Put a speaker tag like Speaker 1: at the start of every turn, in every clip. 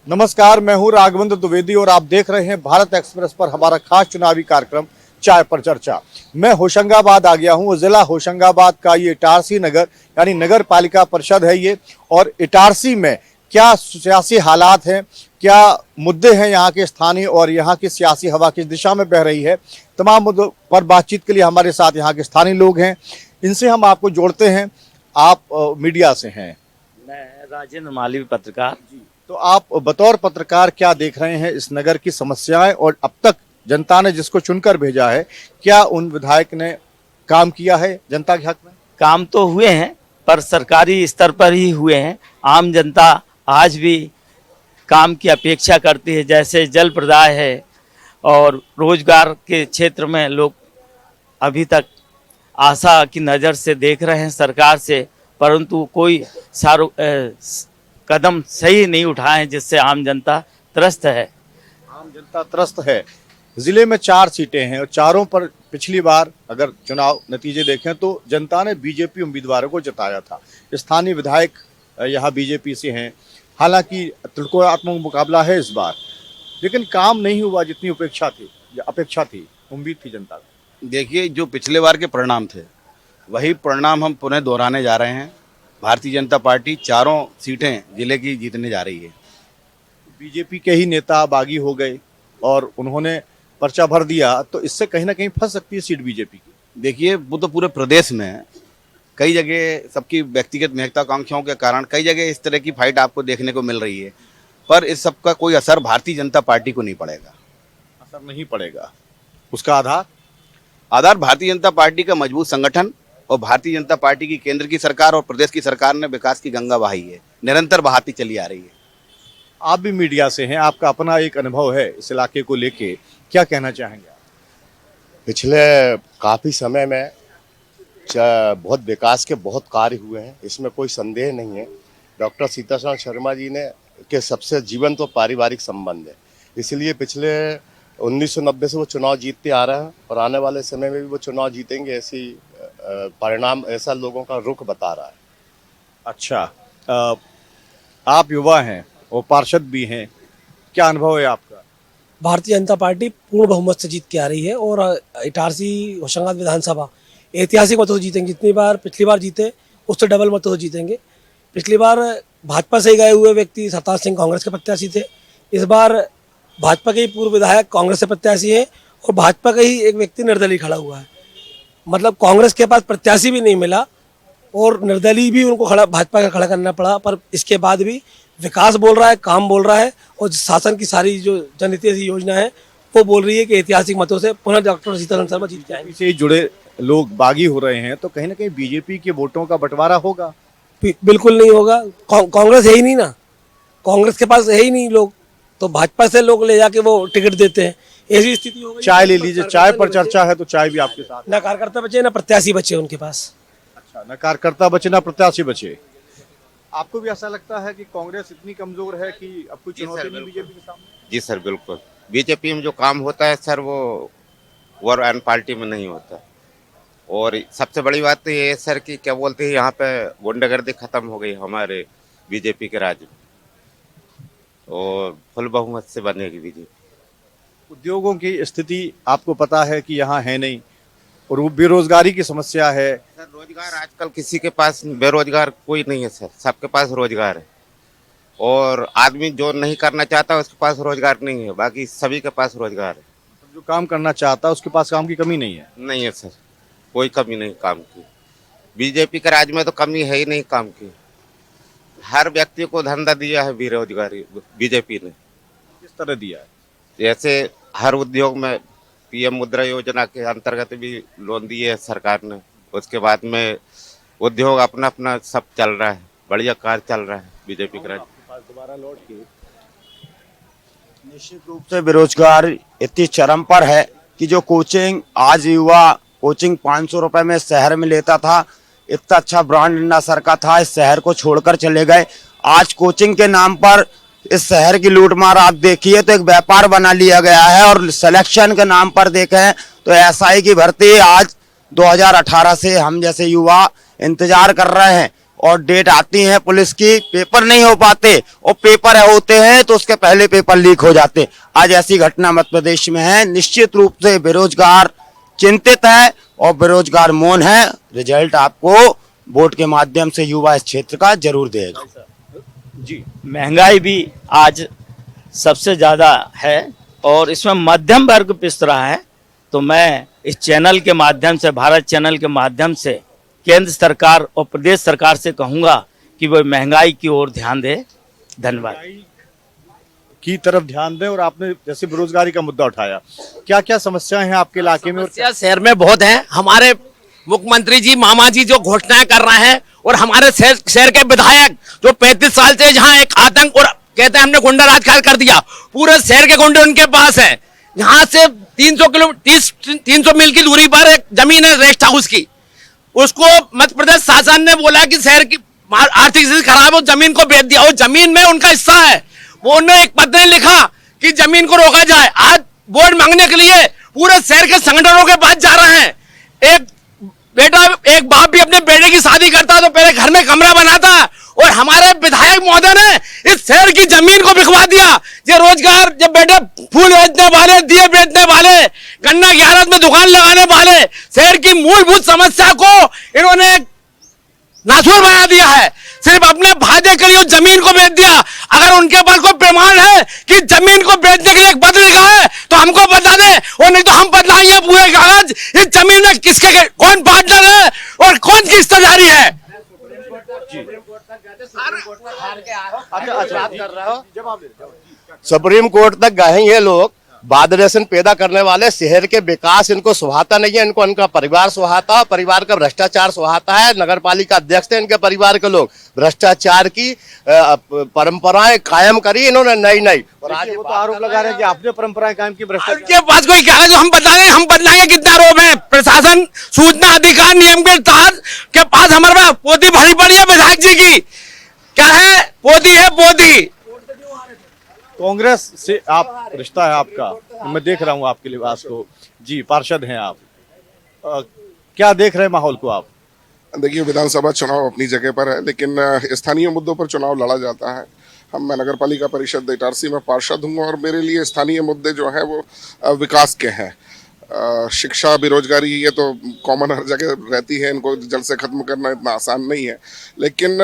Speaker 1: नमस्कार, मैं हूं राघवेंद्र द्विवेदी और आप देख रहे हैं भारत एक्सप्रेस पर हमारा खास चुनावी कार्यक्रम चाय पर चर्चा। मैं होशंगाबाद आ गया हूं। जिला होशंगाबाद का ये इटारसी नगर यानी नगर पालिका परिषद है ये। और इटारसी में क्या सियासी हालात हैं, क्या मुद्दे हैं यहाँ के स्थानीय और यहाँ की सियासी हवा किस दिशा में बह रही है, तमाम मुद्दों पर बातचीत के लिए हमारे साथ यहाँ के स्थानीय लोग हैं। इनसे हम आपको जोड़ते हैं। आप मीडिया से हैं?
Speaker 2: मैं राजेंद्र मालवी, पत्रकार।
Speaker 1: तो आप बतौर पत्रकार क्या देख रहे हैं इस नगर की समस्याएं, और अब तक जनता ने जिसको चुनकर भेजा है, क्या उन विधायक ने काम किया है जनता के हक में?
Speaker 2: काम तो हुए हैं पर सरकारी स्तर पर ही हुए हैं। आम जनता आज भी काम की अपेक्षा करती है, जैसे जल प्रदाय है और रोजगार के क्षेत्र में लोग अभी तक आशा की नज़र से देख रहे हैं सरकार से, परंतु कोई कदम सही नहीं उठाए हैं, जिससे आम जनता त्रस्त है।
Speaker 1: आम जनता त्रस्त है। जिले में 4 सीटें हैं और चारों पर पिछली बार अगर चुनाव नतीजे देखें तो जनता ने बीजेपी उम्मीदवारों को जिताया था। स्थानीय विधायक यहाँ बीजेपी से हैं। हालांकि त्रिकोणात्मक मुकाबला है इस बार, लेकिन काम नहीं हुआ जितनी अपेक्षा थी, उम्मीद थी जनता को।
Speaker 3: देखिए, जो पिछले बार के परिणाम थे वही परिणाम हम पुनः दोहराने जा रहे हैं। भारतीय जनता पार्टी चारों सीटें जिले की जीतने जा रही है।
Speaker 1: बीजेपी के ही नेता बागी हो गए और उन्होंने पर्चा भर दिया, तो इससे कहीं ना कहीं फंस सकती है सीट बीजेपी की।
Speaker 3: देखिए, वो तो पूरे प्रदेश में कई जगह सबकी व्यक्तिगत महत्वाकांक्षाओं के कारण कई जगह इस तरह की फाइट आपको देखने को मिल रही है, पर इस सब का कोई असर भारतीय जनता पार्टी को नहीं पड़ेगा।
Speaker 1: असर नहीं पड़ेगा। उसका
Speaker 3: आधार भारतीय जनता पार्टी का मजबूत संगठन और भारतीय जनता पार्टी की केंद्र की सरकार और प्रदेश की सरकार ने विकास की गंगा बहाई है, निरंतर बहाती चली आ रही है।
Speaker 1: आप भी मीडिया से हैं, आपका अपना एक अनुभव है इस इलाके को लेके, क्या कहना चाहेंगे आप?
Speaker 4: पिछले काफ़ी समय में बहुत विकास के बहुत कार्य हुए हैं, इसमें कोई संदेह नहीं है। डॉक्टर सीताराम शर्मा जी ने के सबसे जीवंत तो पारिवारिक संबंध है, इसलिए पिछले 1990 से वो चुनाव जीतते आ रहे हैं और आने वाले समय में भी वो चुनाव जीतेंगे, ऐसी परिणाम ऐसा लोगों का रुख बता रहा है।
Speaker 1: अच्छा, आप युवा हैं और पार्षद भी हैं, क्या अनुभव है आपका?
Speaker 5: भारतीय जनता पार्टी पूर्ण बहुमत से जीत के आ रही है और इटारसी होशंगाबाद विधानसभा ऐतिहासिक मतों से जीतेंगे। जितनी बार पिछली बार जीते उससे डबल मतों से जीतेंगे। पिछली बार भाजपा से गए हुए व्यक्ति सरताज सिंह कांग्रेस के प्रत्याशी थे। इस बार भाजपा के ही पूर्व विधायक कांग्रेस से प्रत्याशी हैं और भाजपा का ही एक व्यक्ति निर्दलीय खड़ा हुआ है। मतलब कांग्रेस के पास प्रत्याशी भी नहीं मिला और निर्दलीय भी उनको भाजपा का खड़ा करना पड़ा, पर इसके बाद भी विकास बोल रहा है, काम बोल रहा है और शासन की सारी जो जनहितैषी योजना है वो बोल रही है कि ऐतिहासिक मतों से पुनः डॉक्टर सीताराम शर्मा जीत जाएंगे।
Speaker 1: से जुड़े लोग बागी हो रहे हैं, तो कहीं ना कहीं बीजेपी के वोटों का बंटवारा होगा?
Speaker 5: बिल्कुल नहीं होगा। कांग्रेस है ही नहीं ना, कांग्रेस के पास है ही नहीं लोग, तो भाजपा से लोग ले जाके वो टिकट देते हैं। ऐसी स्थिति हो गई।
Speaker 1: चाय ले लीजिए, चाय पर चर्चा है तो चाय भी आपके साथ।
Speaker 5: ना कार्यकर्ता बचे ना प्रत्याशी बचे उनके पास।
Speaker 1: अच्छा, न कार्यकर्ता बचे ना प्रत्याशी बचे। आपको भी ऐसा लगता है कि कांग्रेस इतनी कमजोर है कि अब कोई चुनौती नहीं बीजेपी के सामने?
Speaker 6: जी सर, बिल्कुल। बीजेपी में जो काम होता है सर, वो वर एंड पार्टी में नहीं होता। और सबसे बड़ी बात तो ये है सर कि क्या बोलते हैं, यहाँ पे गुंडागर्दी खत्म हो गई हमारे बीजेपी के राज्य में और फुल बहुमत से बनेगी बीजेपी।
Speaker 1: उद्योगों की स्थिति आपको पता है कि यहाँ है नहीं, और वो बेरोजगारी की समस्या है।
Speaker 6: सर, रोजगार आजकल किसी के पास बेरोजगार कोई नहीं है सर, सबके पास रोजगार है। और आदमी जो नहीं करना चाहता उसके पास रोजगार नहीं है, बाकी सभी के पास रोजगार है।
Speaker 1: जो काम करना चाहता है उसके पास काम की कमी नहीं है?
Speaker 6: नहीं है सर, कोई कमी नहीं काम की। बीजेपी के राज्य में तो कमी है ही नहीं काम की। हर व्यक्ति को धंधा दिया है बेरोजगारी बीजेपी ने।
Speaker 1: किस तरह दिया है?
Speaker 6: जैसे हर उद्योग में पीएम मुद्रा योजना के अंतर्गत भी लोन दिए है सरकार ने। उसके बाद में उद्योग अपना अपना सब चल रहा है, बढ़िया कार्य चल रहा है बीजेपी के राज्य।
Speaker 7: निश्चित रूप से बेरोजगार इतनी चरम पर है कि जो कोचिंग आज युवा कोचिंग 500 रुपए में शहर में लेता था, इतना अच्छा ब्रांड अन्ना सर का था, इस शहर को छोड़कर चले गए। आज कोचिंग के नाम पर इस शहर की लूटमार आप देखिए तो एक व्यापार बना लिया गया है। और सिलेक्शन के नाम पर देखें तो एसआई की भर्ती आज 2018 से हम जैसे युवा इंतजार कर रहे हैं और डेट आती है पुलिस की, पेपर नहीं हो पाते, और पेपर होते हैं तो उसके पहले पेपर लीक हो जाते। आज ऐसी घटना मध्य प्रदेश में है। निश्चित रूप से बेरोजगार चिंतित है और बेरोजगार मौन है। रिजल्ट आपको वोट के माध्यम से युवा इस क्षेत्र का जरूर देगा।
Speaker 2: जी, महंगाई भी आज सबसे ज़्यादा है और इसमें मध्यम वर्ग पिस रहा है। तो मैं इस चैनल के माध्यम से, भारत चैनल के माध्यम से केंद्र सरकार और प्रदेश सरकार से कहूँगा कि वो महंगाई की ओर ध्यान दे। धन्यवाद।
Speaker 1: की तरफ ध्यान दें। और आपने जैसे बेरोजगारी का मुद्दा उठाया, क्या क्या समस्याएं हैं आपके इलाके में? और
Speaker 8: समस्या शहर में बहुत है। हमारे मुख्यमंत्री जी, मामा जी जो घोषणाएं कर रहे हैं, और हमारे शहर के विधायक जो 35 साल से जहां एक आतंक और कहते हैं हमने गुंडा राज कर दिया, पूरे शहर के गुंडे उनके पास है। यहाँ से 300 मील की दूरी पर एक जमीन है रेस्ट हाउस की, उसको मध्य प्रदेश शासन ने बोला कि शहर की आर्थिक स्थिति खराब है, जमीन को बेच दिया। और जमीन में उनका हिस्सा है, वो उन्होंने एक पत्र लिखा कि जमीन को रोका जाए। आज वोट मांगने के लिए पूरे शहर के संगठनों के पास जा रहे हैं। एक बाप भी अपने बेटे की शादी करता तो पहले घर में कमरा बनाता, और हमारे विधायक महोदय ने इस शहर की जमीन को बिकवा दिया। ये रोजगार, जब बेटे फूल बेचने वाले, दिए बेचने वाले, गन्ना की आड़त में दुकान लगाने वाले, शहर की मूलभूत समस्या को इन्होंने नासूर बना दिया है। सिर्फ अपने फायदे के लिए जमीन को बेच दिया। अगर उनके पास कोई प्रमाण है कि जमीन को बेचने के लिए एक पत्र लिखा है तो हमको बता दे, और नहीं तो हम बदलाएंगे पूरे कागज। इस जमीन में किसके कौन पार्टनर है और कौन की हिस्सेदारी है।
Speaker 4: सुप्रीम कोर्ट तक गए ये लोग। बाद व्यसन पैदा करने वाले, शहर के विकास इनको सुहाता नहीं है। इनको इनका परिवार सुहाता है, परिवार का भ्रष्टाचार सुहाता है। नगर पालिका अध्यक्ष थे इनके परिवार के लोग। भ्रष्टाचार की परंपराएं कायम करी इन्होंने नई। और आज
Speaker 1: वो तो आरोप लगा रहे हैं कि आपने परंपराएं कायम की। भ्रष्टाचार
Speaker 8: उनके पास कोई कागज हम बता दें, हम बदलाएंगे। कितने आरोप है? प्रशासन सूचना अधिकार नियम के तहत के पास हमारे पास पोथी भरी पड़ी है विधायक जी की। क्या है? पोथी है, पोथी।
Speaker 1: कांग्रेस से आप रिश्ता है आपका, मैं देख रहा हूं आपके लिबास को। जी, पार्षद हैं आप, क्या देख रहे हैं माहौल को आप?
Speaker 9: देखिए, विधानसभा चुनाव अपनी जगह पर है, लेकिन स्थानीय मुद्दों पर चुनाव लड़ा जाता है। मैं नगर पालिका परिषद इटारसी में पार्षद हूँ, और मेरे लिए स्थानीय मुद्दे जो हैं वो विकास के हैं। शिक्षा, बेरोजगारी, ये तो कॉमन हर जगह रहती है। इनको जल्द से खत्म करना इतना आसान नहीं है। लेकिन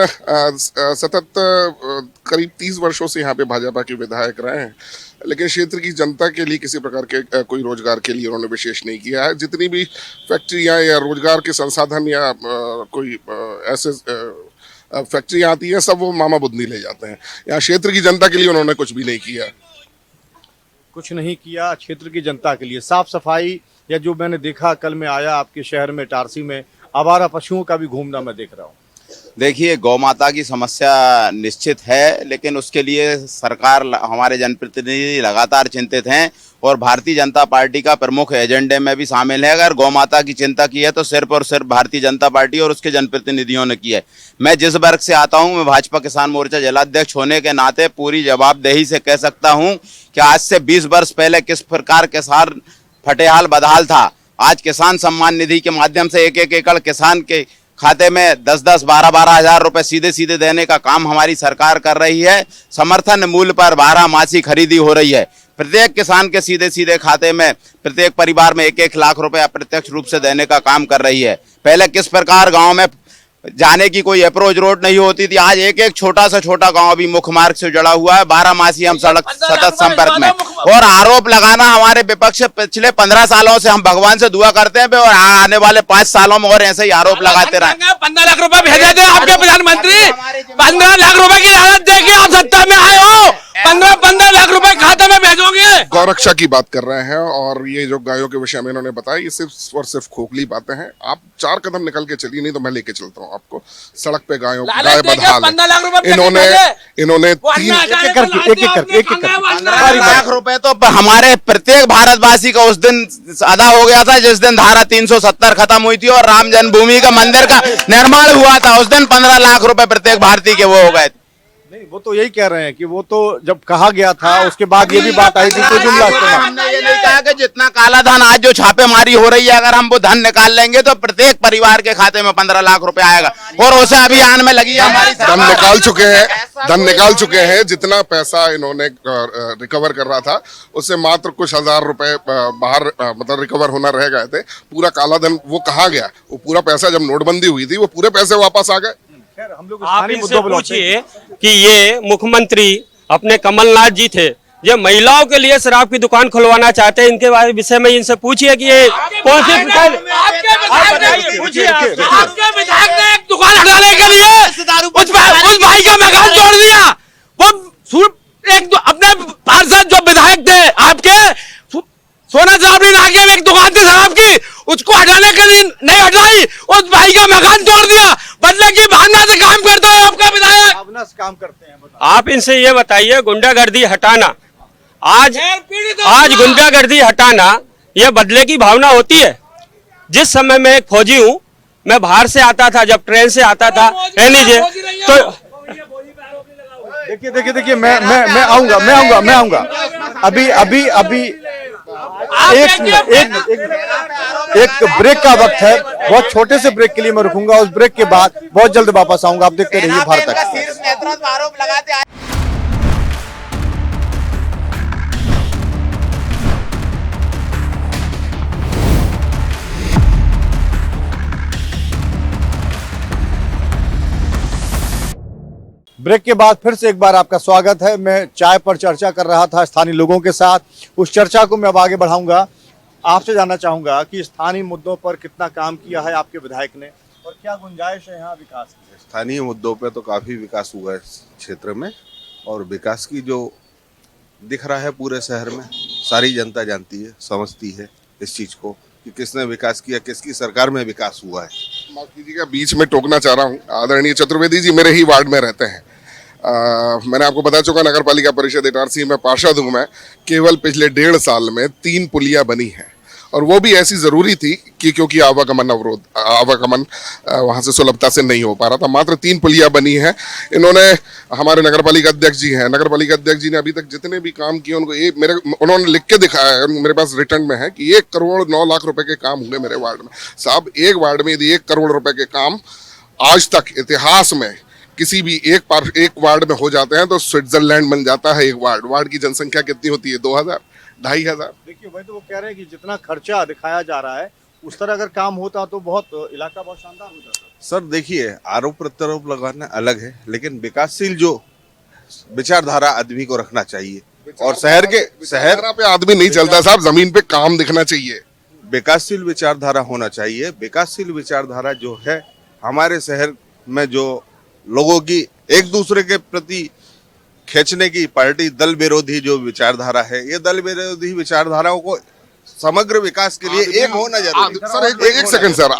Speaker 9: सतत करीब 30 वर्षों से यहाँ पे भाजपा के विधायक रहे हैं, लेकिन क्षेत्र की जनता के लिए किसी प्रकार के कोई रोजगार के लिए उन्होंने विशेष नहीं किया है। जितनी भी फैक्ट्रियाँ या रोजगार के संसाधन या कोई ऐसे फैक्ट्रियाँ आती हैं, सब वो मामा बुद्धि ले जाते हैं। यहाँ क्षेत्र की जनता के लिए उन्होंने कुछ भी नहीं किया।
Speaker 1: कुछ नहीं किया क्षेत्र की जनता के लिए। साफ सफाई, या जो मैंने देखा, कल मैं आया आपके शहर में इटारसी में, आवारा पशुओं का भी घूमना मैं देख रहा हूँ।
Speaker 3: देखिए, गौ माता की समस्या निश्चित है, लेकिन उसके लिए सरकार, हमारे जनप्रतिनिधि लगातार चिंतित हैं और भारतीय जनता पार्टी का प्रमुख एजेंडे में भी शामिल है। अगर गौ माता की चिंता की है तो सिर्फ और सिर्फ भारतीय जनता पार्टी और उसके जनप्रतिनिधियों ने की है। मैं जिस वर्ग से आता हूं, मैं भाजपा किसान मोर्चा जिलाध्यक्ष होने के नाते पूरी जवाबदेही से कह सकता हूं कि आज से 20 वर्ष पहले किस प्रकार किसान फटेहाल बदहाल था। आज किसान सम्मान निधि के माध्यम से एक एकड़ किसान के खाते में 10-10, 12-12 हजार रुपए सीधे सीधे देने का काम हमारी सरकार कर रही है। समर्थन मूल्य पर 12 मासी खरीदी हो रही है। प्रत्येक किसान के सीधे सीधे खाते में प्रत्येक परिवार में 1-1 लाख रुपए अप्रत्यक्ष रूप से देने का काम कर रही है। पहले किस प्रकार गांव में जाने की कोई अप्रोच रोड नहीं होती थी, आज एक एक छोटा से छोटा गांव भी मुख्य मार्ग से जुड़ा हुआ है। 12 मासी हम सड़क सतत संपर्क में। और आरोप लगाना हमारे विपक्ष पिछले 15 सालों से हम भगवान से दुआ करते हैं और आने वाले 5 सालों में और ऐसे ही आरोप लगाते रहे।
Speaker 8: 15 लाख रुपए भेजे थे आपके प्रधानमंत्री, 15 लाख रुपए की लालच देके आप सत्ता में आए हो, 15 लाख रुपए खाते में भेजोगे।
Speaker 9: गौरक्षा की बात कर रहे हैं, और ये जो गायों के विषय में इन्होंने बताया, ये सिर्फ और सिर्फ खोखली बातें हैं। आप 4 कदम निकल के चलिए, नहीं तो मैं लेके चलता हूँ आपको। सड़क पे गाय बदहाल, इन्होंने
Speaker 3: 15 लाख रुपए तो हमारे प्रत्येक भारतवासी का उस दिन अदा हो गया था जिस दिन धारा 370 खत्म हुई थी और राम जन्मभूमि का मंदिर का निर्माण हुआ था। उस दिन 15 लाख रुपए प्रत्येक भारतीय के वो हो गए।
Speaker 1: नहीं, वो तो यही कह रहे हैं कि वो तो जब कहा गया था उसके बाद ये भी बात आई थी तो जुमला इस्तेमाल।
Speaker 3: हमने ये नहीं कहा कि जितना काला धन आज जो छापेमारी हो रही है, अगर हम वो धन निकाल लेंगे तो प्रत्येक परिवार के खाते में 15 लाख रुपए आएगा, और उसे अभियान में लगी है हमारी
Speaker 9: धन निकाल चुके हैं, धन निकाल चुके हैं। जितना पैसा इन्होंने रिकवर कर रहा था उससे मात्र कुछ हजार रुपए बाहर मतलब रिकवर होना रह गए थे। पूरा काला धन वो कहाँ गया? वो पूरा पैसा जब नोटबंदी हुई थी वो पूरे पैसे वापस आ गए।
Speaker 1: हम लोग
Speaker 8: आप
Speaker 1: स्थानीय
Speaker 8: इनसे
Speaker 1: मुद्दों पर लौटते हैं।
Speaker 8: पूछिए कि ये मुख्यमंत्री अपने कमलनाथ जी थे, ये महिलाओं के लिए शराब की दुकान खुलवाना चाहते हैं, इनके बारे विषय में इनसे पूछिए कि ये कौन सी पूछिए आपके विधायक ने एक दुकान हटाने के लिए उस भाई का मकान तोड़ दिया। वो एक अपने पार्षद जो विधायक थे आपके सोना साहब ने आगे एक दुकान थी शराब की, उसको हटाने के लिए नहीं हटाई, उस भाई का मकान तोड़ दिया। बदले की भावना से काम करता है आपका विधायक,
Speaker 1: भावना से काम करते हैं।
Speaker 8: आप इनसे ये बताइए गुंडागर्दी हटाना, आज गुंडागर्दी हटाना ये बदले की भावना होती है? जिस समय मैं एक फौजी हूँ, मैं बाहर से आता था, जब ट्रेन से आता था, कह लीजिए तो
Speaker 1: देखिए मैं आऊंगा अभी एक मिनट, एक ब्रेक का वक्त है। बहुत छोटे से ब्रेक के लिए मैं रुकूंगा, उस ब्रेक के बाद बहुत जल्द वापस आऊंगा। आप देखते रहिए भारत एक्सप्रेस।
Speaker 3: आरोप लगाते हैं।
Speaker 1: ब्रेक के बाद फिर से एक बार आपका स्वागत है। मैं चाय पर चर्चा कर रहा था स्थानीय लोगों के साथ। उस चर्चा को मैं अब आगे बढ़ाऊंगा। आपसे जानना चाहूंगा कि स्थानीय मुद्दों पर कितना काम किया है आपके विधायक ने और क्या गुंजाइश है यहाँ विकास की?
Speaker 10: स्थानीय मुद्दों पे तो काफ़ी विकास हुआ है इस क्षेत्र में, और विकास की जो दिख रहा है पूरे शहर में, सारी जनता जानती है, समझती है इस चीज़ को कि किसने विकास किया, किसकी सरकार में विकास हुआ है।
Speaker 9: माफ कीजिएगा, बीच में टोकना चाह रहा हूँ। आदरणीय चतुर्वेदी जी मेरे ही वार्ड में रहते हैं। मैंने आपको बता चुका, नगर पालिका परिषद इटारसी में पार्षद हूँ मैं। केवल पिछले 1.5 साल में 3 पुलियाँ बनी हैं, और वो भी ऐसी ज़रूरी थी कि क्योंकि आवागमन वहाँ से सुलभता से नहीं हो पा रहा था। मात्र 3 पुलियाँ बनी हैं। इन्होंने, हमारे नगर पालिका अध्यक्ष जी हैं, नगर पालिका अध्यक्ष जी ने अभी तक जितने भी काम किए उनको उन्होंने लिख के दिखाया है, मेरे पास रिटर्न में है कि 1 करोड़ 9 लाख रुपए के काम हुए मेरे वार्ड में। साहब, एक वार्ड में यदि 1 करोड़ रुपए के काम आज तक इतिहास में किसी भी एक वार्ड में हो जाते हैं तो स्विट्जरलैंड बन जाता है एक वार्ड। वार्ड की जनसंख्या कितनी होती है? 2000, 2500।
Speaker 1: देखिए भाई, तो वो कह रहे हैं कि जितना खर्चा दिखाया जा रहा है उस तरह अगर काम होता तो इलाका बहुत शानदार हो जाता।
Speaker 10: सर देखिए, आरोप प्रत्यारोप लगाना अलग है, लेकिन विकासशील जो विचारधारा आदमी को रखना चाहिए, और शहर
Speaker 9: पे आदमी नहीं चलता साहब, जमीन पे काम दिखना चाहिए।
Speaker 10: विकासशील विचारधारा होना चाहिए। विकासशील विचारधारा जो है हमारे शहर में, जो लोगों की एक दूसरे के प्रति खींचने की पार्टी दल विरोधी जो विचारधारा है, ये दल विरोधी विचारधाराओं को समग्र विकास के लिए एक होना जरूरी है।
Speaker 9: सर एक सेकंड सर,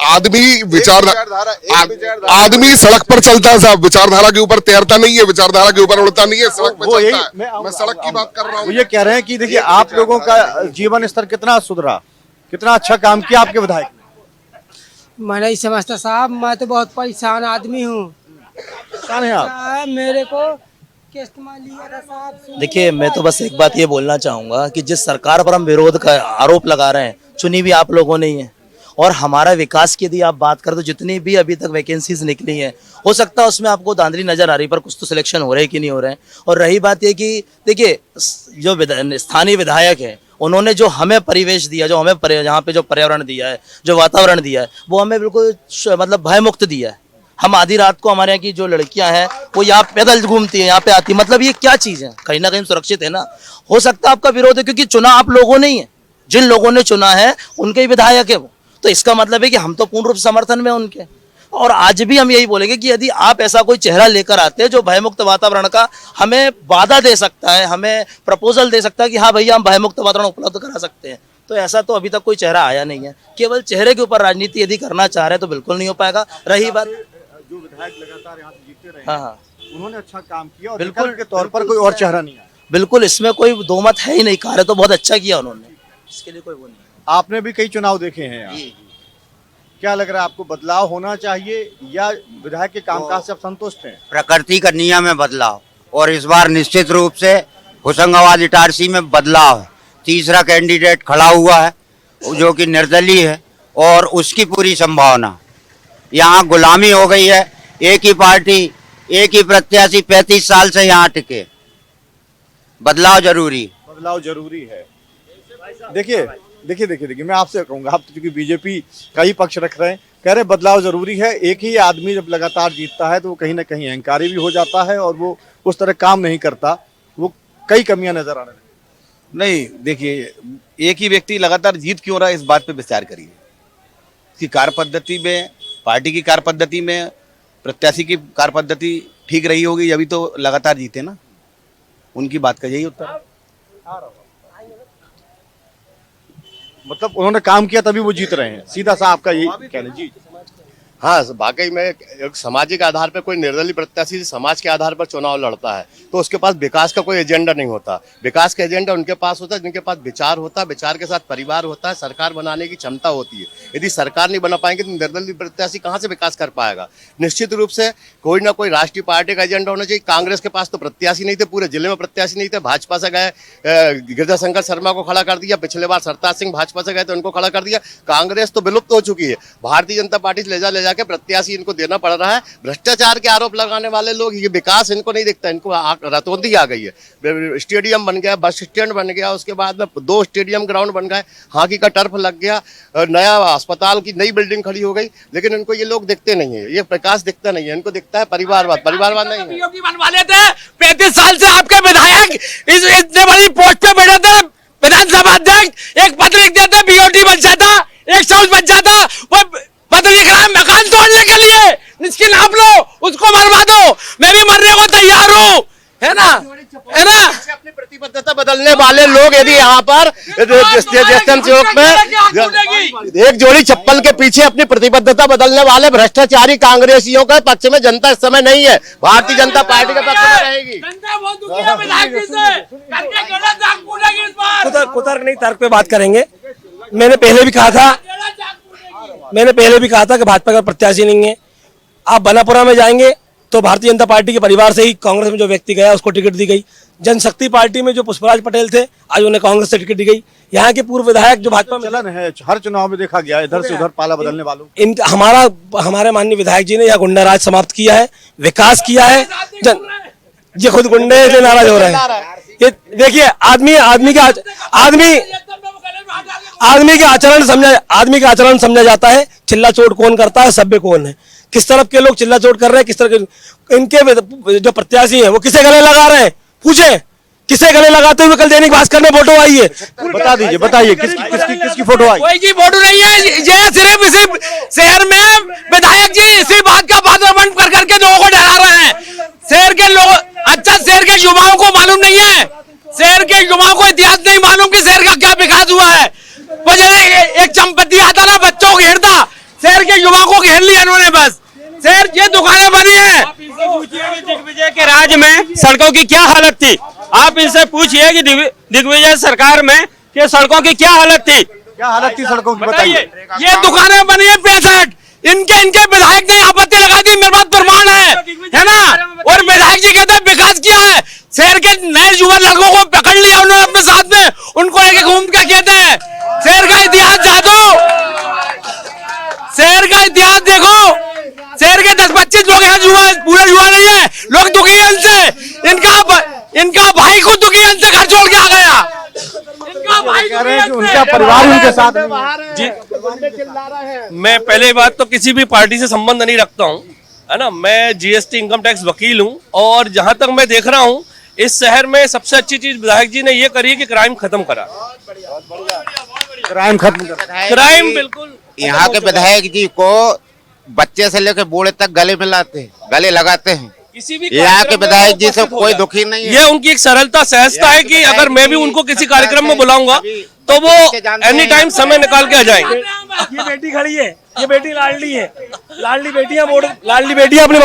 Speaker 9: आदमी सड़क पर चलता है साहब, विचारधारा के ऊपर तैरता नहीं है, विचारधारा के ऊपर उड़ता नहीं है, सड़क पर चलता है। मैं सड़क की बात कर रहा हूँ।
Speaker 1: ये कह रहे हैं कि देखिए आप लोगों का जीवन स्तर कितना सुधरा, कितना अच्छा काम किया आपके विधायक ने।
Speaker 11: मैं नहीं समझता साहब, मैं तो बहुत परेशान आदमी हूँ।
Speaker 1: परेशान है आप?
Speaker 11: मेरे को किस्त में लिया था साहब।
Speaker 12: देखिए, मैं तो बस एक बात ये बोलना चाहूँगा कि जिस सरकार पर हम विरोध का आरोप लगा रहे हैं, चुनी भी आप लोगों ने ही है। और हमारा विकास की यदि आप बात करें तो जितनी भी अभी तक वैकेंसीज निकली हैं, हो सकता है उसमें आपको धांधली नजर आ रही, पर कुछ तो सिलेक्शन हो रहे हैं कि नहीं हो रहे हैं। और रही बात ये कि देखिए, जो स्थानीय विधायक है, उन्होंने जो हमें परिवेश दिया, जो हमें यहाँ पे जो पर्यावरण दिया है, जो वातावरण दिया है, वो हमें बिल्कुल मतलब भय मुक्त दिया है। हम आधी रात को, हमारे यहाँ की जो लड़कियां हैं वो यहाँ पैदल घूमती हैं, यहाँ पे आती, मतलब ये क्या चीज़ है? कहीं ना कहीं सुरक्षित है ना। हो सकता है आपका विरोध है क्योंकि चुना आप लोगों ने ही है, जिन लोगों ने चुना है उनके ही विधायक है वो, तो इसका मतलब है कि हम तो पूर्ण रूप से समर्थन में उनके। और आज भी हम यही बोलेंगे कि यदि आप ऐसा कोई चेहरा लेकर आते हैं जो भयमुक्त वातावरण का हमें वादा दे सकता है, हमें प्रपोजल दे सकता है कि हाँ भैया हम भयमुक्त वातावरण उपलब्ध करा सकते हैं, तो ऐसा तो अभी तक कोई चेहरा आया नहीं है। केवल चेहरे के ऊपर राजनीति यदि करना चाह रहे हैं तो बिल्कुल नहीं हो पाएगा। रही बात,
Speaker 1: जो विधायक लगातार यहाँ से जीतते रहे,
Speaker 12: हाँ,
Speaker 1: उन्होंने अच्छा काम किया और
Speaker 12: बिल्कुल
Speaker 1: के तौर पर कोई और चेहरा नहीं आया।
Speaker 12: बिल्कुल, इसमें कोई दो मत है ही नहीं। कार्य तो बहुत अच्छा किया उन्होंने, इसके लिए कोई वो नहीं।
Speaker 1: आपने भी कई चुनाव देखे हैं यहाँ, क्या लग रहा है आपको? बदलाव होना चाहिए या विधायक के कामकाज से आप संतुष्ट हैं?
Speaker 13: प्रकृति का नियम है बदलाव,
Speaker 7: और इस बार निश्चित रूप से होशंगाबाद इटारसी में बदलाव है। तीसरा कैंडिडेट खड़ा हुआ है जो कि निर्दलीय है और उसकी पूरी संभावना। यहाँ गुलामी हो गई है, एक ही पार्टी एक ही प्रत्याशी 35 साल से यहाँ टिके। बदलाव जरूरी
Speaker 1: है। देखिए मैं आपसे कहूंगा, आप तो चूंकि बीजेपी का ही पक्ष रख रहे हैं, कह रहे बदलाव जरूरी है। एक ही आदमी जब लगातार जीतता है तो वो कहीं ना कहीं अहंकारी भी हो जाता है और वो उस तरह काम नहीं करता, वो कई कमियां नजर आने लगती।
Speaker 8: नहीं, देखिए, एक ही व्यक्ति लगातार जीत क्यों रहा है, इस बात पे विचार करिए। कि कार्य पद्धति में, पार्टी की कार्य पद्धति में, प्रत्याशी की कार्य पद्धति ठीक रही होगी, अभी तो लगातार जीते ना। उनकी बात का यही उत्तर है।
Speaker 1: मतलब उन्होंने काम किया तभी वो जीत रहे हैं, सीधा सा आपका यही कहना जी।
Speaker 4: हाँ, वाकई में एक सामाजिक आधार पर कोई निर्दलीय प्रत्याशी समाज के आधार पर चुनाव लड़ता है तो उसके पास विकास का कोई एजेंडा नहीं होता। विकास का एजेंडा उनके पास होता है जिनके पास विचार होता है, विचार के साथ परिवार होता है, सरकार बनाने की क्षमता होती है। यदि सरकार नहीं बना पाएंगे तो निर्दलीय प्रत्याशी कहाँ से विकास कर पाएगा। निश्चित रूप से कोई ना कोई राष्ट्रीय पार्टी का एजेंडा होना चाहिए। कांग्रेस के पास तो प्रत्याशी नहीं थे, पूरे जिले में प्रत्याशी नहीं थे। भाजपा से गए, गिरजाशंकर शर्मा को खड़ा कर दिया। पिछले बार सरताज सिंह भाजपा से गए तो उनको खड़ा कर दिया। कांग्रेस तो विलुप्त हो चुकी है। भारतीय जनता पार्टी से ले जा के प्रत्याशी इनको देना पड़ रहा है। भ्रष्टाचार के आरोप लगाने वाले लोग, ये विकास इनको नहीं दिखता। इनको रतौंधी आ गई है। स्टेडियम बन गया, बस स्टैंड बन गया, उसके बाद में 2 स्टेडियम ग्राउंड बन गए, हॉकी का टर्फ लग गया, नया अस्पताल की नई बिल्डिंग खड़ी हो गई, लेकिन इनको ये लोग दिखते नहीं है, ये विकास दिखता नहीं है। इनको दिखता है परिवारवाद। परिवारवाद नहीं है।
Speaker 8: बनवाले थे 35 साल से आपके विधायक इतने बड़ी पोस्ट पे बैठे थे, विधानसभा अध्यक्ष, एक पत्र लिख देते बीओटी बन जाता, एक साउस बन जाता। वो पत्र लिख रहा है मकान तोड़ने के लिए, इसकी नाप लो, उसको मरवा दो, मैं भी मरने को तैयार हूँ, है ना।
Speaker 4: अपनी प्रतिबद्धता बदलने वाले लोग यदि यहाँ पर जयस्तंभ चौक में एक जोड़ी चप्पल के पीछे अपनी प्रतिबद्धता बदलने वाले भ्रष्टाचारी कांग्रेसियों के पक्ष में जनता इस समय नहीं है, भारतीय जनता पार्टी के पक्ष में रहेगी।
Speaker 5: कुतर्क नहीं, तर्क पे बात करेंगे। मैंने पहले भी कहा था कि भाजपा का प्रत्याशी नहीं है। आप बनापुरा में जाएंगे तो भारतीय जनता पार्टी के परिवार से ही कांग्रेस में जो व्यक्ति गया उसको टिकट दी गई। जनशक्ति पार्टी में जो पुष्पराज पटेल थे, आज उन्हें कांग्रेस से टिकट दी गई। यहाँ के पूर्व विधायक जो भाजपा में
Speaker 1: चलन है, हर चुनाव में देखा गया, इधर से उधर पाला बदलने वालों।
Speaker 5: हमारे माननीय विधायक जी ने यहाँ गुंडा राज समाप्त किया है, विकास किया है। ये खुद गुंडे से नाराज हो रहे हैं। ये देखिए, आदमी के आचरण समझा जाता है। चिल्ला चोट कौन करता है, सभ्य कौन है, किस तरफ के लोग चिल्ला चोट कर रहे हैं, किस तरह के इनके जो प्रत्याशी हैं वो किसे गले लगा रहे हैं, पूछे किसे गले लगाते हुए कल दैनिक भास्कर में फोटो आई है।
Speaker 1: बता दीजिए, बताइए किसकी फोटो आई।
Speaker 8: कोई की फोटो नहीं है, ये सिर्फ इसी शहर में विधायक जी इसी बात का बादरबंद कर करके लोगों को डरा रहे हैं। शहर के लोग, अच्छा शहर के युवाओं को मालूम नहीं है, शहर के युवाओं को इतिहास नहीं मालूम कि शहर का क्या विकास हुआ है। वो एक चंपति आता ना, बच्चों को घेरता, शहर के युवाओं को घेर लिया इन्होंने। बस शहर ये दुकानें बनी है।
Speaker 2: दिग्विजय के राज में सड़कों की क्या हालत थी, आप इनसे पूछिए कि दिग्विजय सरकार में कि सड़कों की क्या हालत थी।
Speaker 1: क्या हालत थी सड़कों की, बताइए।
Speaker 8: ये दुकानें बनी है 65, इनके विधायक ने आपत्ति लगा दी, मेरे पास प्रमाण है ना। और विधायक जी कहते हैं विकास किया है, शहर के नए युवा लड़कों को पकड़ लिया उन्होंने अपने साथ में, उनको लेके घूम के कहते हैं शहर का इतिहास जानो, शहर का इतिहास देखो। शहर के 10-25 लोग यहाँ पूरे युवा नहीं है, लोग दुखी हैं इनसे। इनका भाई को दुखी है, इनसे घर छोड़ के आ गया। इनका भाई
Speaker 1: कह रहे हैं कि उनका परिवार उनके साथ
Speaker 8: जी। मैं पहले बात तो किसी भी पार्टी से संबंध नहीं रखता हूँ, है ना। मैं जीएसटी इनकम टैक्स वकील हूँ और जहां तक मैं देख रहा हूँ इस शहर में सबसे अच्छी चीज विधायक जी ने ये करी कि क्राइम खत्म करा।
Speaker 6: क्राइम बिल्कुल। यहाँ के विधायक जी को बच्चे से लेकर बूढ़े तक गले मिलाते, गले लगाते हैं।
Speaker 8: किसी भी
Speaker 6: यहाँ के विधायक जी से कोई दुखी नहीं है।
Speaker 8: ये उनकी एक सरलता सहजता है कि अगर मैं भी उनको किसी कार्यक्रम में बुलाऊंगा तो वो एनी टाइम समय निकाल के आ जाएंगे।
Speaker 5: ये बेटी खड़ी है, ये बेटी लाडली है, लाडली बेटियां अपने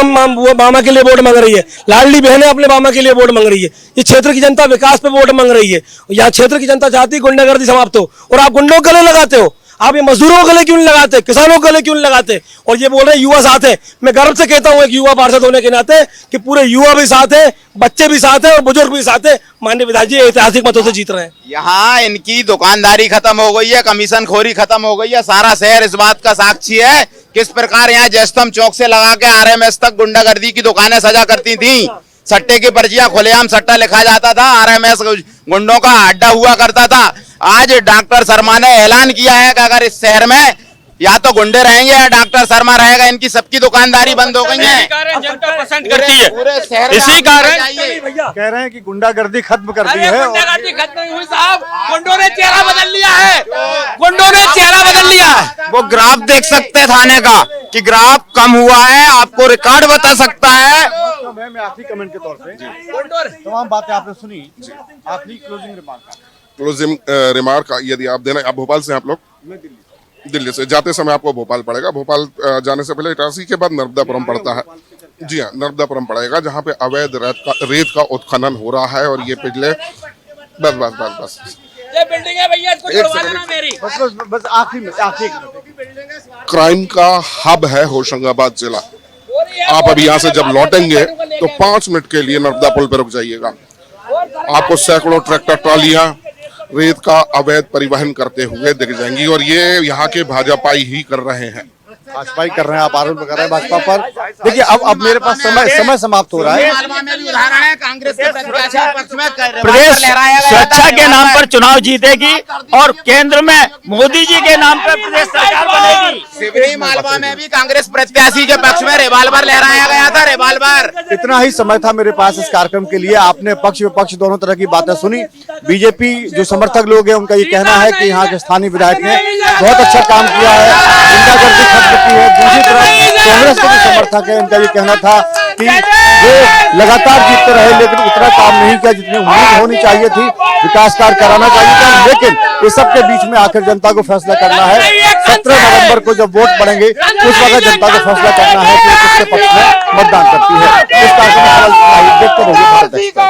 Speaker 5: मामा के लिए वोट मांग रही है, लाडली बहनें अपने मामा के लिए वोट मांग रही है। ये क्षेत्र की जनता विकास पे वोट मांग रही है। यहाँ क्षेत्र की जनता चाहती है गुंडागर्दी समाप्त हो और आप गुंडों गले लगाते हो। आप ये मजदूरों को गले क्यों नहीं लगाते, किसानों को गले क्यों नहीं लगाते? और ये बोल रहे हैं युवा साथ है। मैं गर्व से कहता हूँ एक युवा पार्षद होने के नाते कि पूरे युवा भी साथ है, बच्चे भी साथ है और बुजुर्ग भी साथ है। माननीय विधायक जी ऐतिहासिक मतों से जीत रहे हैं।
Speaker 3: यहाँ इनकी दुकानदारी खत्म हो गई है, कमीशन खोरी खत्म हो गई है। सारा शहर इस बात का साक्षी है किस प्रकार यहाँ जयस्तंभ चौक से लगा के RMS तक गुंडागर्दी की दुकानें सजा करती थी। सट्टे की पर्चियां, खुलेआम सट्टा लिखा जाता था, RMS गुंडों का अड्डा हुआ करता था। आज डॉक्टर शर्मा ने ऐलान किया है कि अगर इस शहर में या तो गुंडे रहेंगे या डॉक्टर शर्मा रहेगा, इनकी सबकी दुकानदारी बंद हो गई है।
Speaker 8: जनता पसंद करती है,
Speaker 3: पूरे शहर
Speaker 8: इसी कारण
Speaker 1: कह रहे हैं कि गुंडागर्दी खत्म कर दी है।
Speaker 8: गुंडागर्दी खत्म नहीं हुई साहब, गुंडों ने चेहरा बदल लिया है, गुंडों ने चेहरा बदल लिया है।
Speaker 7: वो ग्राफ देख सकते हैं थाने का कि ग्राफ कम हुआ है, आपको रिकॉर्ड बता सकता है।
Speaker 1: मैं आखिरी कमेंट के तौर पे तमाम बातें आपने सुनी, आखिरी क्लोजिंग
Speaker 9: रिमार्क यदि आप देना, आप भोपाल से, आप लोग दिल्ली से, जाते समय आपको भोपाल पड़ेगा। भोपाल जाने से पहले इटारसी के बाद नर्मदापुरम पड़ता है। जी हाँ, नर्मदापुरम पड़ेगा जहाँ पे अवैध रेत का उत्खनन हो रहा है। और ये पिछले बस
Speaker 8: ये बिल्डिंग है भैया, इसको छुड़वा लेना मेरी।
Speaker 1: बस आखिरी
Speaker 9: क्राइम का हब है होशंगाबाद जिला। आप अभी यहाँ से जब लौटेंगे तो 5 मिनट के लिए नर्मदा पुल पर रुक जाइएगा। आपको सैकड़ों ट्रैक्टर ट्रॉलियां रेत का अवैध परिवहन करते हुए दिख जाएंगी। और ये यहाँ के भाजपाई ही कर रहे हैं,
Speaker 1: भाजपा ही कर रहे हैं। आप आरोप लगा रहे हैं भाजपा पर। देखिए अब मेरे पास समय समाप्त हो रहा है।
Speaker 3: उदाहरण है कांग्रेस के प्रत्याशी पक्ष में
Speaker 2: प्रदेश स्वेच्छा के नाम पर चुनाव जीतेगी और केंद्र में मोदी जी के नाम पर प्रदेश सरकार बनेगी।
Speaker 3: सिवनी मालवा में भी कांग्रेस प्रत्याशी के पक्ष में रिवाल्वर लहराया गया था, रिवाल्वर।
Speaker 1: इतना ही समय था मेरे पास इस कार्यक्रम के लिए। आपने पक्ष विपक्ष दोनों तरह की बातें सुनी। बीजेपी जो समर्थक लोग हैं उनका ये कहना है कि यहाँ के स्थानीय विधायक ने बहुत अच्छा काम किया है, गुंडागर्दी खत्म की है। दूसरी तरफ कांग्रेस के जो समर्थक है उनका ये कहना था कि वो लगातार जीतते रहे लेकिन उतना काम नहीं किया जितनी उम्मीद होनी चाहिए थी, विकास कार्य कराना चाहिए था। लेकिन इस सब के बीच में आखिर जनता को फैसला करना है। 17 नवंबर को जब वोट पड़ेंगे उस वक्त जनता को फैसला करना है कि किसके पक्ष में मतदान करती है। इस कार्यक्रम में देखते रहिए भारत एक्सप्रेस।